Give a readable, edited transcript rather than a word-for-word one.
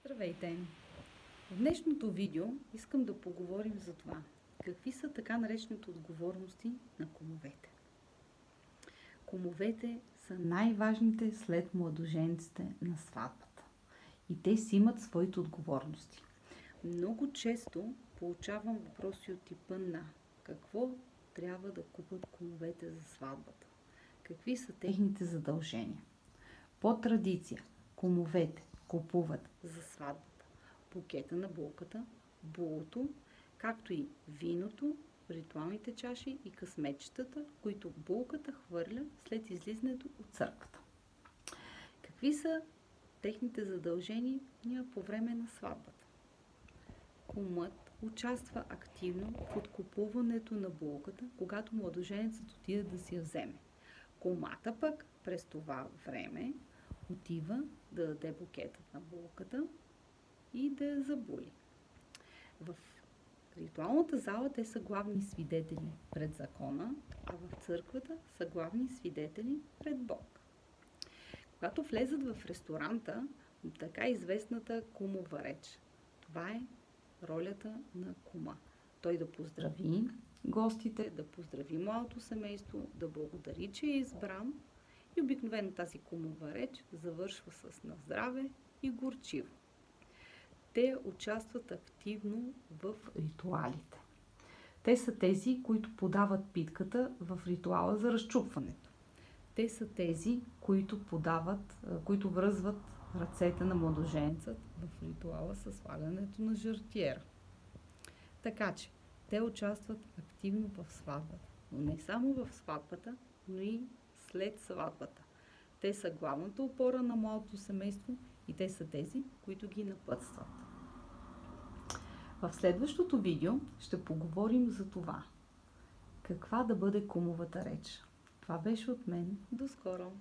Здравейте! В днешното видео искам да поговорим за това. Какви са така наречените отговорности на кумовете? Кумовете са най-важните след младоженците на сватбата. И те си имат своите отговорности. Много често получавам въпроси от типа на какво трябва да купат кумовете за сватбата? Какви са техните задължения? По традиция, кумовете купуват за сватбата букета на булката, булото, както и виното, ритуалните чаши и късметчетата, които булката хвърля след излизането от църквата. Какви са техните задължения по време на сватбата? Кумът участва активно в откупуването на булката, когато младоженецът отиде да си я вземе. Кумата пък през това време отива да даде букета на булката и да я забули. В ритуалната зала те са главни свидетели пред закона, а в църквата са главни свидетели пред Бог. Когато влезат в ресторанта, така известната кумова реч. Това е ролята на кума. Той да поздрави гостите, да поздрави младото семейство, да благодари, че е избран, и обикновено тази кумова реч завършва с на здраве и горчиво. Те участват активно в ритуалите. Те са тези, които подават питката в ритуала за разчупването. Те са тези, които връзват ръцете на младоженецът в ритуала със слагането на жартиера. Така че, те участват активно в сватбата. Но не само в сватбата, но и след сватбата. Те са главната опора на младото семейство и те са тези, които ги напътстват. В следващото видео ще поговорим за това. Каква да бъде кумовата реч. Това беше от мен. До скоро!